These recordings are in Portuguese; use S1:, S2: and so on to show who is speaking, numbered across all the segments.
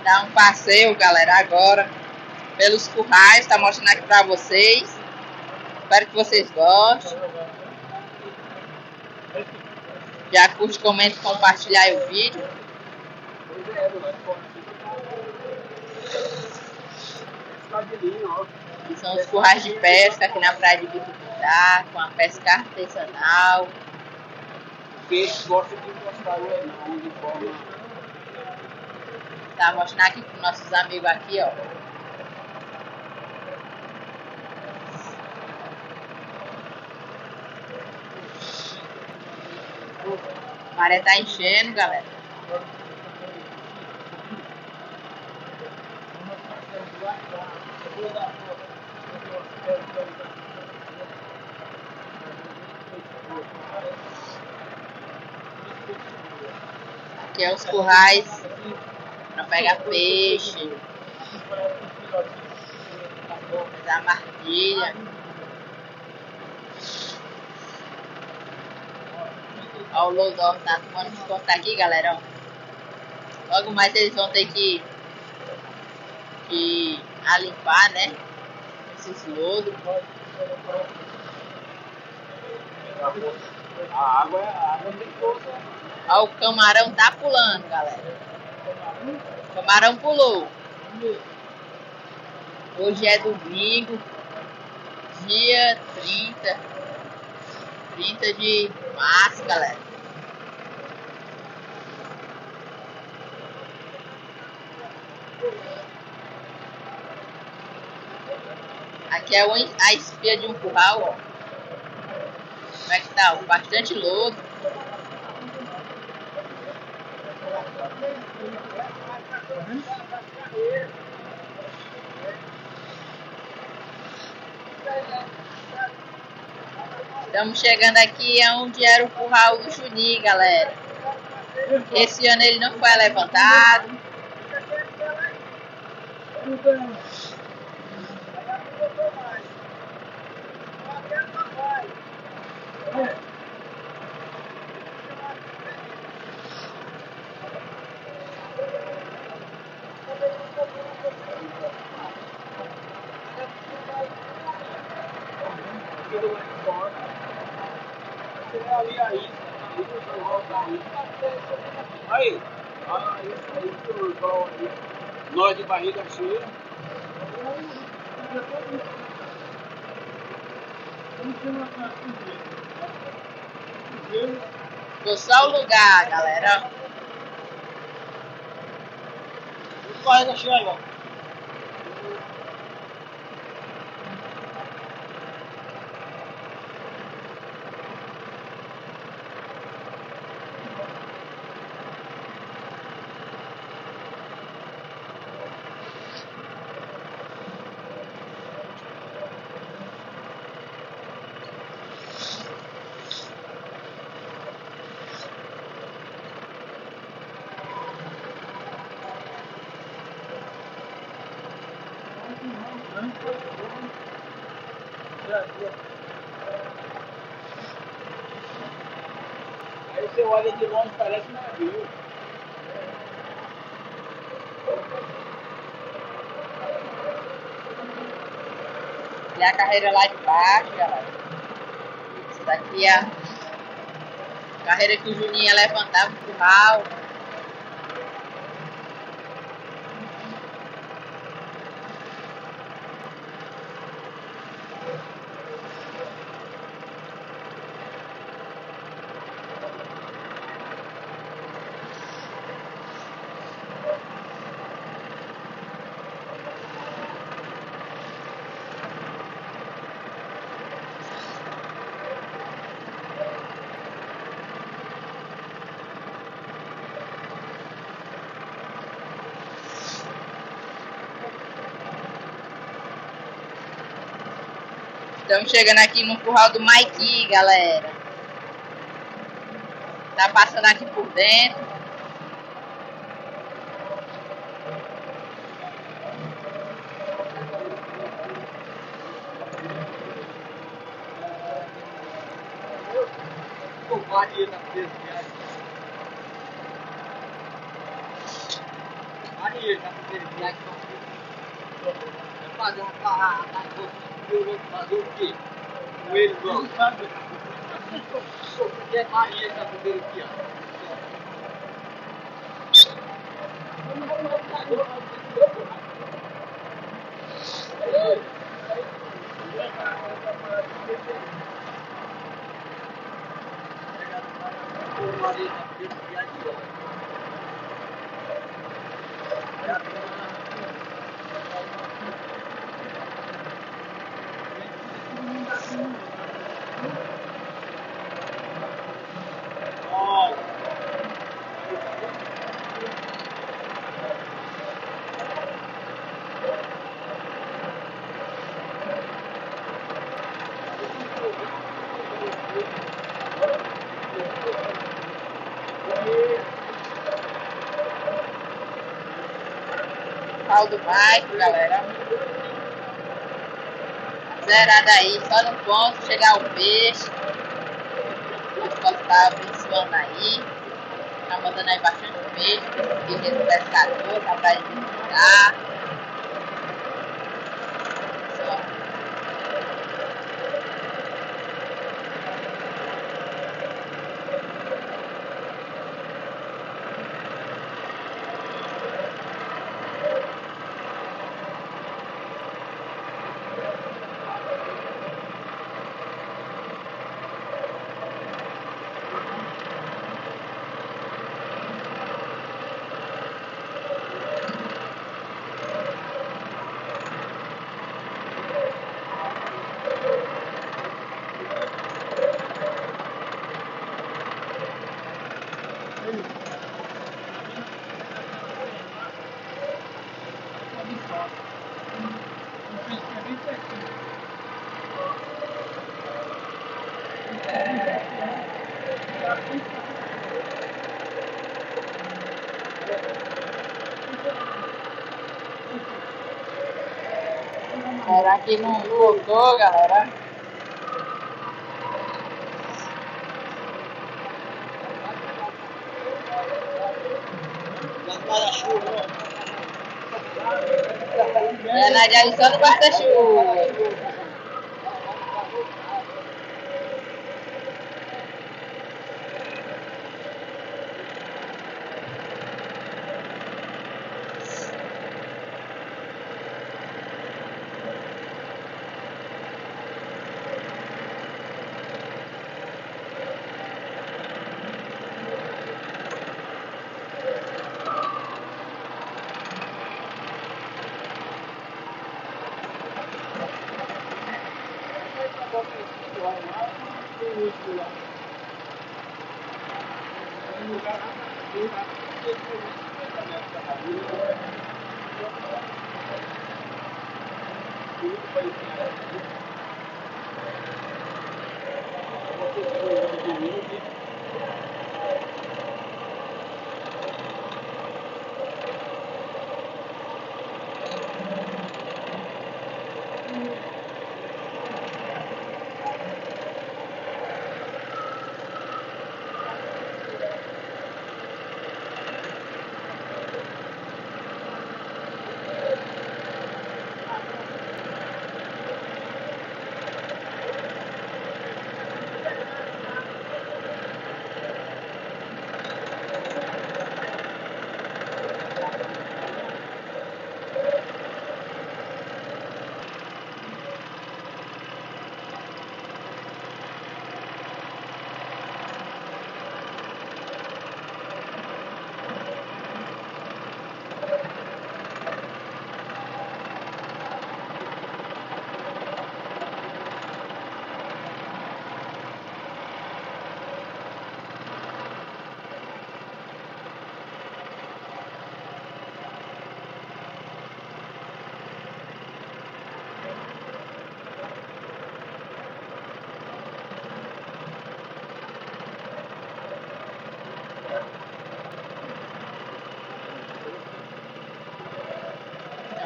S1: Dar um passeio, galera, agora pelos currais, tá mostrando aqui pra vocês. Espero que vocês gostem. Já curte, comenta, compartilhar aí o vídeo. E são os currais de pesca aqui na praia de Biturité, com a pesca artesanal.
S2: O peixe gosta de encostar não, de forma...
S1: Tá mostrando aqui com nossos amigos aqui, ó. A maré tá enchendo, galera. Aqui é os currais para pegar peixe, da martilha. Olha o Lodó tá tomando conta aqui, galera. Ó. Logo mais eles vão ter que limpar, né? Esses lodos.
S2: A água tem força.
S1: Ó, o camarão tá pulando, galera. O camarão pulou. Hoje é domingo, dia 30 de março, galera. Aqui é a espia de um curral, ó. Como é que tá? Bastante lodo. Estamos chegando aqui onde era o curral do Juninho, galera. Esse ano ele não foi levantado.
S2: Aí, nós de barriga cheia.
S1: Ficou só o lugar, galera.
S2: Barriga cheia aí, ó. Aí você olha de longe, parece um navio.
S1: E a carreira lá de baixo, galera. Isso daqui é a carreira que o Juninho ia levantar no curral. Estamos chegando aqui no curral do Maiki, galera. Tá passando aqui por dentro.
S2: barriga, fazer fazer o quê? Com ele, vamos. Que é barriga essa bandeira aqui, ó.
S1: Pau do Mike, galera. Zerada aí, só no ponto, chegar o peixe. O pessoal tá abençoando aí. Tá mandando aí bastante peixe. Guerreiro pescador, tá pra visitar. Será que não voltou, galera? É na direção do guarda-chuva.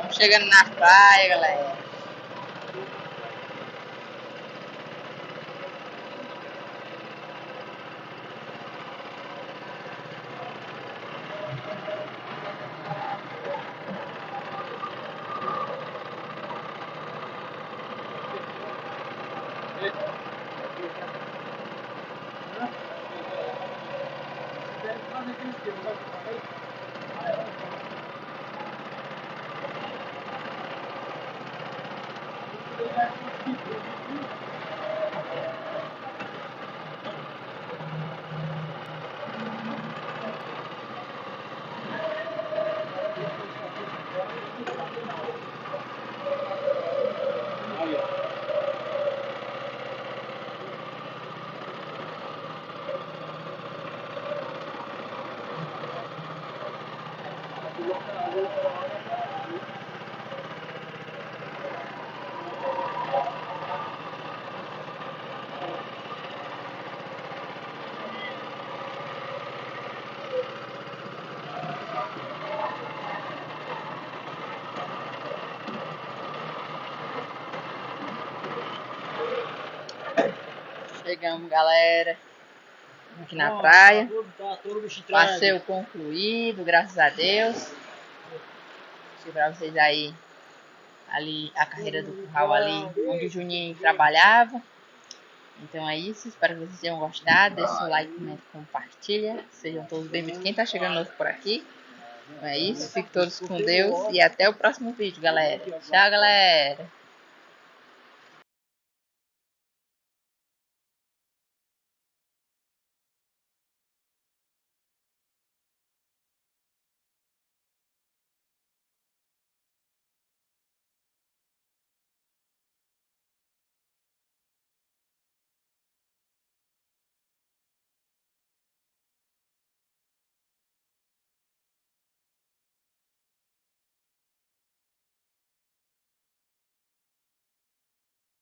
S1: Estamos chegando na praia, galera. Chegamos, galera, aqui na praia. Passeio concluído, graças a Deus. Deixa pra vocês aí ali a carreira do curral ali onde o Juninho trabalhava. Então é isso, espero que vocês tenham gostado. Deixa o like, comenta, compartilha. Sejam todos bem-vindos. Quem tá chegando novo por aqui. Então é isso, fiquem todos com Deus e até o próximo vídeo, galera. Tchau, galera.